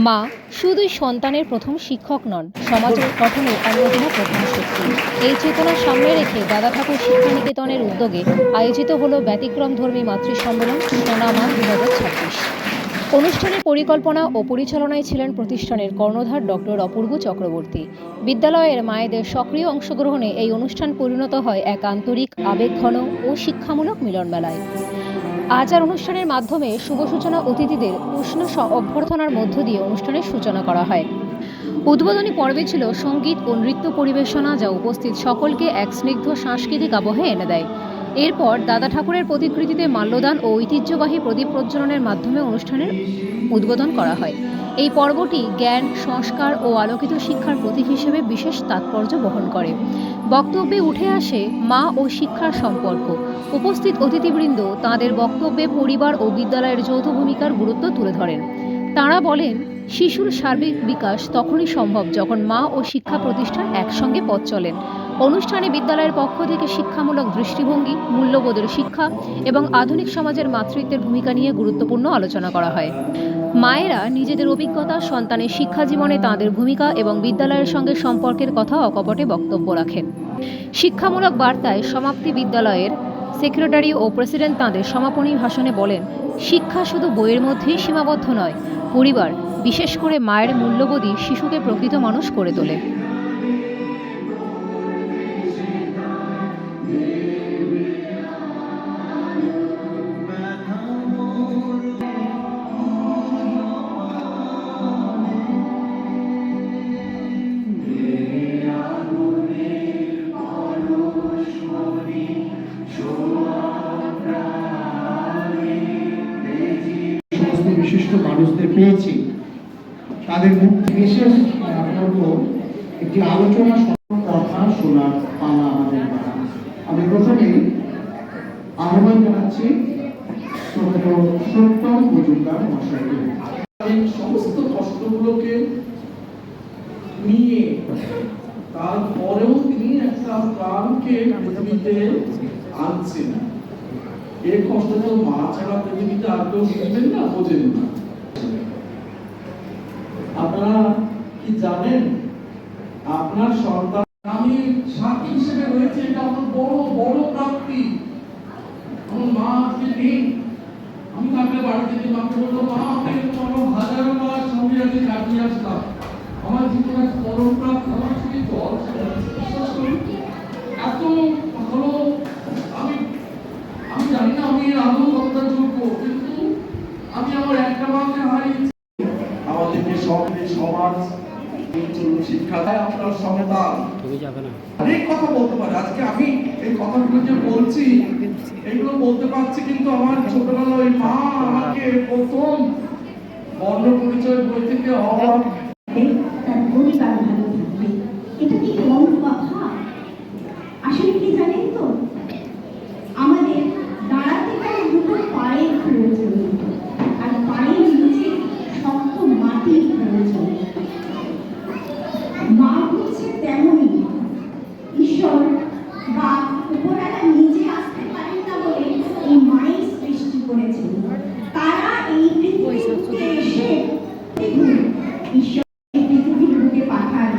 মা শুধুই সন্তানের প্রথম শিক্ষক নন, সমাজের গঠনে অন্যতম প্রধান শক্তি। এই চেতনা সামনে রেখে দাদা ঠাকুর শিক্ষানিকেতনের উদ্যোগে আয়োজিত হলো ব্যতিক্রমধর্মী মাতৃ সম্মেলন সোনামা 2026। অনুষ্ঠানের পরিকল্পনা ও পরিচালনায় ছিলেন প্রতিষ্ঠানের কর্ণধার ডক্টর অপূর্ব চক্রবর্তী। বিদ্যালয়ের মায়েদের সক্রিয় অংশগ্রহণে এই অনুষ্ঠান পরিণত হয় এক আন্তরিক, আবেগঘন ও শিক্ষামূলক মিলনমেলায়। আজ আর অনুষ্ঠানের মাধ্যমে শুভ সূচনা অতিথিদের উষ্ণ অভ্যর্থনার মধ্য দিয়ে অনুষ্ঠানের সূচনা করা হয়। উদ্বোধনী পর্বে ছিল সঙ্গীত ও নৃত্য পরিবেশনা, যা উপস্থিত সকলকে এক স্নিগ্ধ সাংস্কৃতিক আবহে এনে দেয়। এরপর দাদা ঠাকুরের প্রতিকৃতিতে মাল্যদান ও ঐতিহ্যবাহী প্রদীপ প্রজ্বলনের মাধ্যমে অনুষ্ঠানের উদ্বোধন করা হয়। এই পর্বটি জ্ঞান, সংস্কার ও আলোকিত শিক্ষার প্রতীক হিসেবে বিশেষ তাৎপর্য বহন করে। বক্তব্যে উঠে আসে মা ও শিক্ষার সম্পর্ক। উপস্থিত অতিথিবৃন্দ তাঁদের বক্তব্যে পরিবার ও বিদ্যালয়ের যৌথ ভূমিকার গুরুত্ব তুলে ধরেন। তাঁরা বলেন, শিশুর সার্বিক বিকাশ তখনই সম্ভব যখন মা ও শিক্ষা প্রতিষ্ঠান একসঙ্গে পথ চলেন। অনুষ্ঠানে বিদ্যালয়ের পক্ষ থেকে শিক্ষামূলক দৃষ্টিভঙ্গি, মূল্যবোধের শিক্ষা এবং আধুনিক সমাজের মাতৃত্বের ভূমিকা নিয়ে গুরুত্বপূর্ণ আলোচনা করা হয়। মায়েরা নিজেদের অভিজ্ঞতা, সন্তানের শিক্ষা জীবনে তাঁদের ভূমিকা এবং বিদ্যালয়ের সঙ্গে সম্পর্কের কথা অকপটে বক্তব্য রাখেন। শিক্ষামূলক বার্তায় সমাপ্তি বিদ্যালয়ের সেক্রেটারি ও প্রেসিডেন্ট তাঁদের সমাপনী ভাষণে বলেন, শিক্ষা শুধু বইয়ের মধ্যেই সীমাবদ্ধ নয়, পরিবার, বিশেষ করে মায়ের মূল্যবোধই শিশুকে প্রকৃত মানুষ করে তোলে। বিশিষ্ট মানুষদের পেয়েছি, তাদের মুখ বিশেষ করব একটি আলোচনা কথা শোনার পালা আমাদের। আমি প্রথমে আহ্বান জানাচ্ছি সত্যম মজুমদার মশাইকে। এই সমস্ত কষ্টগুলোকে নিয়ে তারপরেও তিনি একটা প্রাণকে পৃথিবীতে আনছেন। এই কষ্ট তো মা ছাড়া পৃথিবীতে আর কেউ বুঝবেন না, বোঝেন না। আপনারা কি জানেন, আপনার সন্তান আমি সাথী হিসেবে রয়েছে, এটা আমার বড় বড় প্রাপ্তি। আমার মা আজকে নেই, আমি থাকলে বাড়িতে যে মাকে বললো, মা আমি আমার হাজারো মার সঙ্গে আমি কাটিয়ে আসলাম, আমার জীবনে পরম প্রাপ্তি, আমার ছুটি জল বিশ্বাস করি এত ভালো। আমি জানি না আমি আদৌ কতটা যোগ্য, কিন্তু আমি আমার একটা মাকে হারিয়েছি। আমাদেরকে সমাজ শিক্ষা দেয়, আপনার সমাধান অনেক কথা বলতে পারে। আজকে আমি এই কথাগুলো যে বলছি, এগুলো বলতে পারছি, কিন্তু আমার ছোটবেলায় ওই মা আমাকে প্রথম বর্ণ পরিচয় বই থেকে অভাব তার পরিবার ভালো থাকবে, এটা কি কম কথা? আসলে কি জানেন তো, আমাদের দাঁড়াতে গেলে দুটো পায়ের প্রয়োজন, আর পায়ের নিচে শক্ত মাটির প্রয়োজন। মা হচ্ছে তেমনই, ঈশ্বর বা উপরালা নিজে আসতে পারেন না বলে এই মায়ের সৃষ্টি করেছেন। তারা এই পৃথিবীতে এসে ঈশ্বর পৃথিবীর বুকে পাঠান।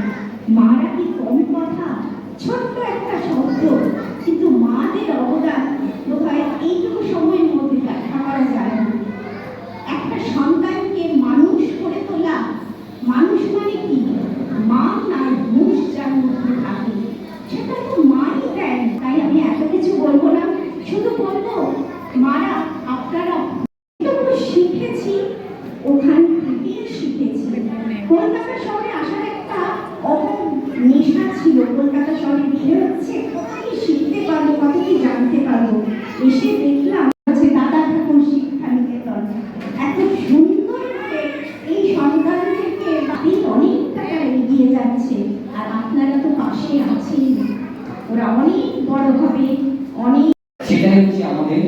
মারা কি কম কথা? ছোট্ট একটা শব্দ, কিন্তু মাদের অবদান বোধহয় এইটুকু সময়ের মধ্যে ব্যাখ্যা করা যায় না। একটা সন্তানকে মানুষ করে তোলা, মানুষ মানে কি? মা আর হুঁশ যার মধ্যে থাকে, সেটা তো মাই দেন। তাই আমি এত কিছু বলবো না, শুধু বলবো, মারা আপনারা শিখেছি, ওখান থেকে শিখেছি। কলকাতা শহরে আসার একটা নেশা ছিল, কলকাতা শহরে ভিড়ে হচ্ছে, কত কি শিখতে পারবো, কত কি জানতে পারবো। এসে দেখলাম দাদা ঠাকুর শিক্ষানিকেতন এত সুন্দরভাবে এই সন্তানদেরকে অনেকটা এগিয়ে যাচ্ছে, আর আপনারা তো পাশে আছেন। ওরা অনেক বড় হবে, অনেক। সেটাই হচ্ছে আমাদের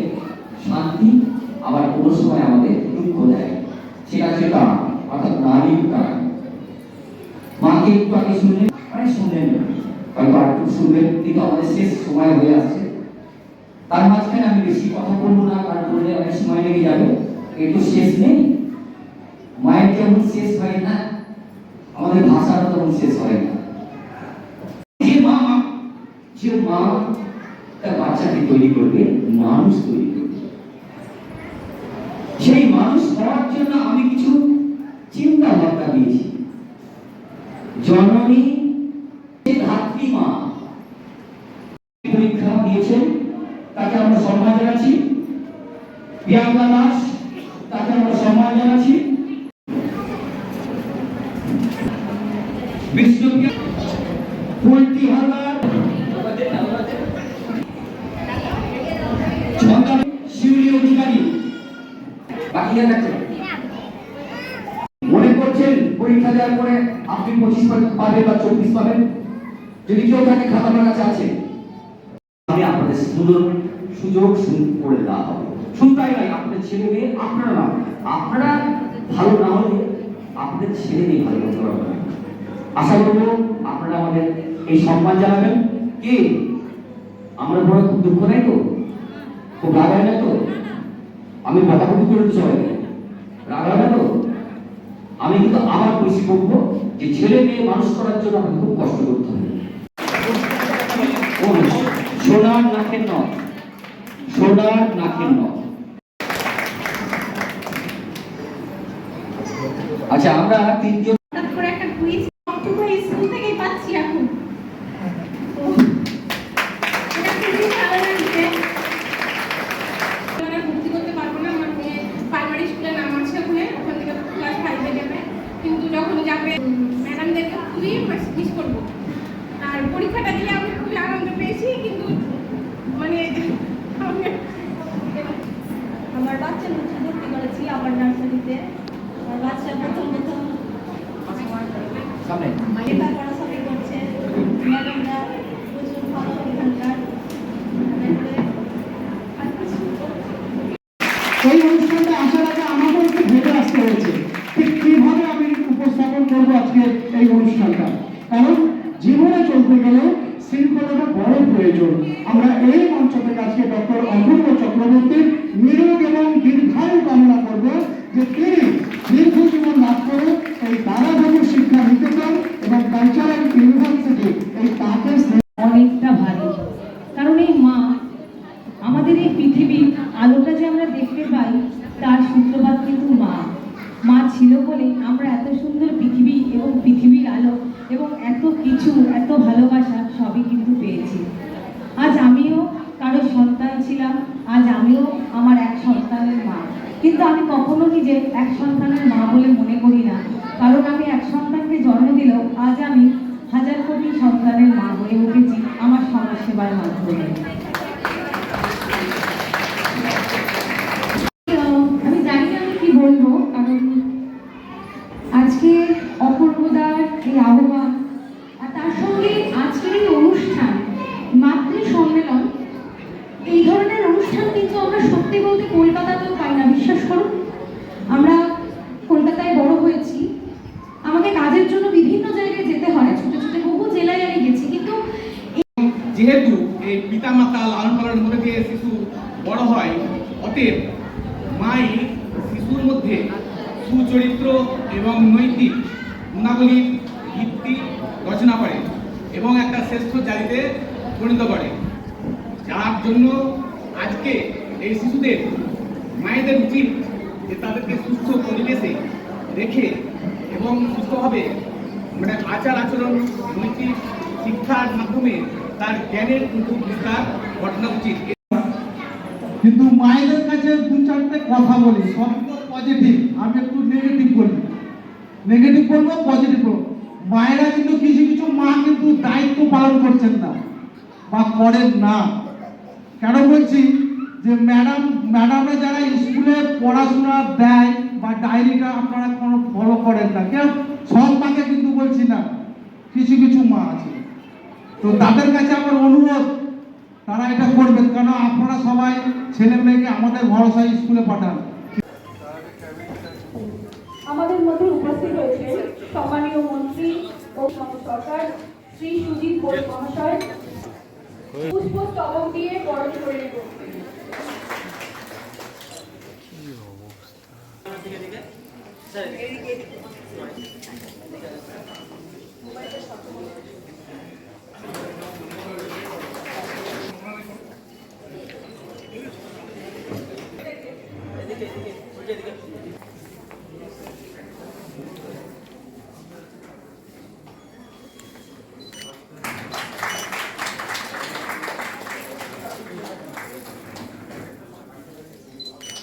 শান্তি, আবার কোনো সময় আমাদের দুঃখ দেয়। সেটা হচ্ছে কারণ, অর্থাৎ নারীর কারণ। মাকে একটু আগে শুনলেন, শুনলেন হয়তো আর একটু শুনবেন, কিন্তু আমাদের শেষ সময় হয়ে আসছে। তার মাঝখানে আমি বেশি কথা বলবো না, কারণ বললে অনেক সময় লেগে যাবে, একটু শেষ নেই। মায়ের যেমন শেষ হয় না, আমাদের ভাষাটা তেমন শেষ হয় না। যে মা তার বাচ্চাকে তৈরি করবে, মানুষ তৈরি করবে। সেই মানুষ হওয়ার জন্য আমি কিছু চিন্তা ভাবনা দিয়েছি। জননী ধাত্রী মা পরীক্ষা দিয়েছেন, তাকে আমরা সম্মান জানাচ্ছি। প্রিয়াঙ্কা দাস, তাকে আমরা সম্মান জানাচ্ছি। বিষ্ণুপ্রিয়া ফুলটি হালদার, শিউলি অধিকারী। বাকি আছে মনে করছেন পরীক্ষা দেওয়ার পরে আপনি 25 পাবেন বা 24 পাবেন? যদি কেউ থাকে, খাতা আমার কাছে আছে। আমি আপনাদের সুন্দর সুযোগ করে দেওয়া হবে। শুনতাই নাই আপনাদের ছেলে মেয়ে, আপনারা ভালো না হলে আপনাদের ছেলে মেয়ে ভালো করতে পারবে না। আশা করবো আপনারা আমাদের এই সম্মান জানাবেন। কি আমরা বড় খুব দুঃখ নাই তো, খুব রাগ হয় না তো? আমি বকাবকি করে তো সবাইকে, রাগ হয় না তো? আমি কিন্তু আবার বেশি বলবো যে ছেলে মেয়ে মানুষ করার জন্য আমাকে খুব কষ্ট করতে হবে। সোনার নাকের নথ, সোনার নাকের নথ। আচ্ছা, আমরা তিনজন হঠাৎ করে একটা কুইজ অক্টোবর স্কুল থেকেই পাচ্ছি এখন। তো এটা খুবই ভালো লাগছে। আমরা ভর্তি করতে পারবো না, আমার মেয়ে প্রাইমারি স্কুলে নাম আছে, ওখান থেকে ক্লাস 5-এ যাবে। কিন্তু যখন যাবে ম্যাডামদেরকে খুবই মিস করবো। আর পরীক্ষাটা দিয়ে আমি খুবই আনন্দ পেয়েছি, কিন্তু মানে আমার বাচ্চা নতুন ভর্তি করেছি আবার নার্সারিতে। আমার বাচ্চা প্রথম সামনে এটা পড়াশোনা করছে। ম্যাডামরা প্রচুর ভালো এখানকার। এই অনুষ্ঠানটা আসার আগে আমাকে একটু ভেবে আসতে হয়েছে ঠিক কিভাবে আমি উপস্থাপন করবো আজকে এই অনুষ্ঠানটা। কারণ জীবনে চলতে গেলে শৃঙ্খলাটা বড় প্রয়োজন। আমরা এই মঞ্চ থেকে আজকে ডক্টর অপূর্ব চক্রবর্তীর নিরোগ এবং দীর্ঘায়ু কামনা করব, যে তিনি দীর্ঘ জীবন লাভ করে এই দাদাবাবুর শিক্ষা নিকেতন এবং কালচারাল ইউনিভার্সিটি এই তাকে অনেকটা ভারী। কারণ এই মা আমাদের এই পৃথিবীর আলোটা যে আমরা দেখতে পাই, তার সূত্রপাত কিন্তু মা ছিল বলে আমরা এত সুন্দর পৃথিবী এবং পৃথিবীর আলো এবং এত কিছু, এত ভালোবাসা সবই কিন্তু পেয়েছি। আজ আমিও কারো সন্তান ছিলাম, আজ আমিও আমার এক সন্তানের মা। কিন্তু আমি কখনো নিজে এক সন্তানের মা বলে মনে করি না, কারণ আমি এক সন্তানকে জন্ম দিলেও আজ আমি হাজার কোটি সন্তানের মা হয়ে উঠেছি আমার সমাজ সেবার মাধ্যমে। আমি জানি না আমি কি বলবো, কারণ আজকে অপূর্বদার এই আহ্বান আর তার সঙ্গে আজকের এই অনুষ্ঠান, মাতৃ সম্মেলন, এই ধরনের অনুষ্ঠান কিন্তু আমরা সত্যি বলতে কলকাতাতেও পাই না। বিশ্বাস করুন, আমরা কলকাতায় বড় হয়েছি, আমাকে কাজের জন্য বিভিন্ন জায়গায় যেতে হয়, ছোট ছোট বহু জেলায় আমি গেছি, কিন্তু যেহেতু এই পিতামাতা লালন পালনের মধ্যে দিয়ে শিশু বড় হয়, অতএব মাই শিশুর মধ্যে সুচরিত্র এবং নৈতিক গুণাবলীর ভিত্তি রচনা করে এবং একটা শ্রেষ্ঠ জাতিতে পরিণত করে, যার জন্য আজকে এই শিশুদের মায়েদের উচিত যে তাদেরকে সুস্থ পরিবেশে রেখে এবং সুস্থভাবে মানে আচার আচরণ, নৈতিক শিক্ষার মাধ্যমে তার জ্ঞানের কিন্তু বিস্তার ঘটানো উচিত। কিন্তু মায়েদের কাছে দু চারটে কথা বলি, সব তো পজিটিভ, আমি একটু নেগেটিভ বলবো, পজিটিভ বলবো। মায়েরা কিন্তু কিছু কিছু মা কিন্তু দায়িত্ব পালন করছেন না বা করেন না। কেন বলছি, যে ম্যাডামরা যারা স্কুলে পড়াশোনা দেয় বা ডায়েরিটা আপনারা কোনো ফলো করেন না, কেউ সব মাকে কিন্তু বলছি না, কিছু কিছু মা আছে। তো তাদের কাছে আমার অনুরোধ, তারা এটা করবেন, কারণ আপনারা সবাই ছেলে মেয়েকে আমাদের ভরসায় স্কুলে পাঠান। আমাদের মধ্যে উপস্থিত রয়েছে সম্মানীয় মন্ত্রী ও সরকার শ্রী সুজিত বোস মহাশয়। পুষ্পস্তবক দিয়ে বরণ করে নেব।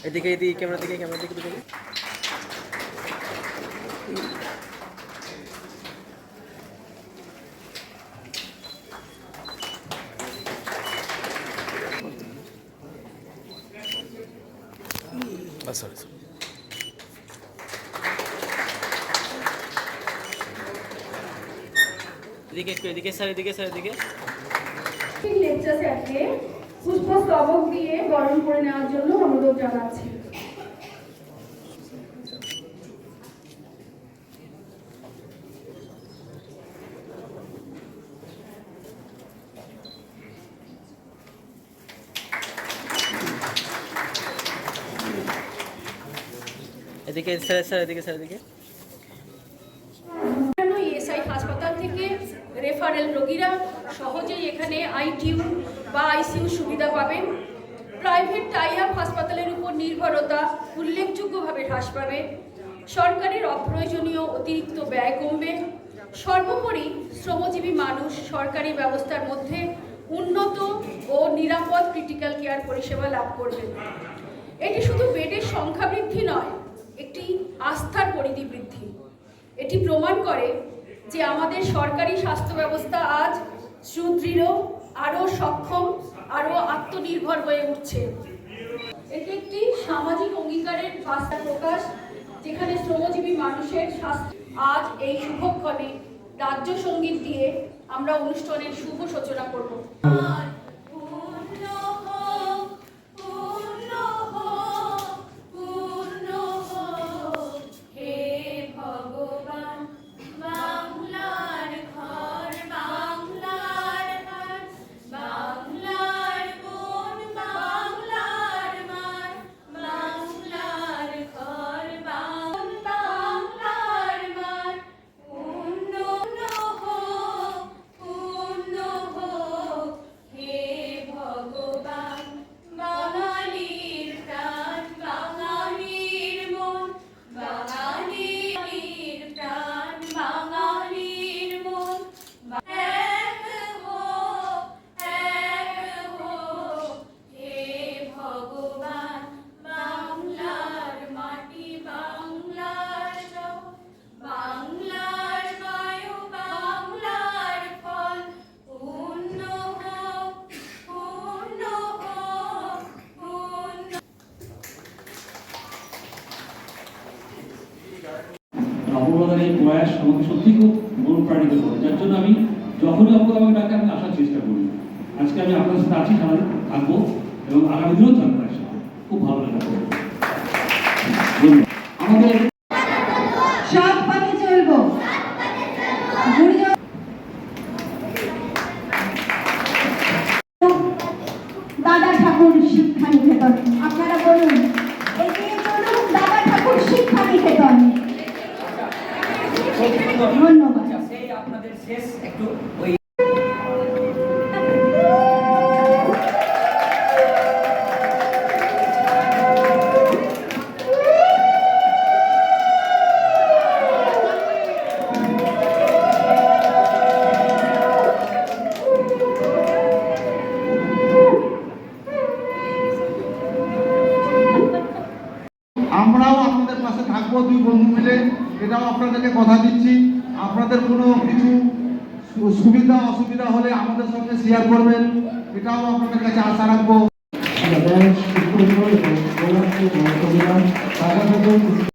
এদিকে এদিকে ক্যামেরা দিকে দিকে সরি এদিকে একটু এদিকে স্যার এদিকে লেকচার স্যারকে পুষ্পস্তবক দিয়ে বরণ করে নেওয়ার জন্য অনুরোধ জানাচ্ছি। এদিকে স্যার এদিকে ইএসআই হাসপাতাল থেকে রেফারেল রোগীরা সহজেই এখানে আইটিইউ বা আইসিইউ সুবিধা পাবেন। প্রাইভেট টাই আপ হাসপাতালের উপর নির্ভরতা উল্লেখযোগ্যভাবে হ্রাস পাবে। সরকারের অপ্রয়োজনীয় অতিরিক্ত ব্যয় কমবে। সর্বোপরি শ্রমজীবী মানুষ সরকারি ব্যবস্থার মধ্যে উন্নত ও নিরাপদ ক্রিটিক্যাল কেয়ার পরিষেবা লাভ করবেন। এটি শুধু বেডের সংখ্যা বৃদ্ধি নয়, একটি আস্থার পরিধি বৃদ্ধি। এটি প্রমাণ করে যে আমাদের সরকারি স্বাস্থ্য ব্যবস্থা আজ সুদৃঢ়, আরও সক্ষম, আরও আত্মনির্ভর হয়ে উঠছে। এটি একটি সামাজিক অঙ্গীকারের বাস্তব প্রকাশ, যেখানে শ্রমজীবী মানুষের স্বাস্থ্য। আজ এই শুভক্ষণে রাজ্য সঙ্গীত দিয়ে আমরা অনুষ্ঠানের শুভ সূচনা করব। অপরাধের এই প্রয়াস আমাকে সত্যি খুব অনুপ্রাণিত করে, যার জন্য আমি যখনই আমাকে ডাকে আমি আসার চেষ্টা করি। আজকে আমি আপনার সাথে আছি, সারাদিন থাকবো এবং আগামী দিনেও থাকবো একসাথে। খুব ভালো লাগবে আমাদের। সৎ পথে চলবো, দাদা ঠাকুর শিক্ষা নিকেতন। আপনারা বলুন, এগিয়ে চলুন দাদা ঠাকুর শিক্ষা নিকেতন। ধন্যবাদ। সেই আপনাদের শেষ একটু ওই আমরাও আপনাদের পাশে থাকবো, দুই বন্ধু মিলে। এটাও আপনাদেরকে কথা দিচ্ছি। আপনাদের কোনো কিছু সুবিধা অসুবিধা হলে আমাদের সঙ্গে শেয়ার করবেন, এটাও আপনাদের কাছে আশা রাখবো।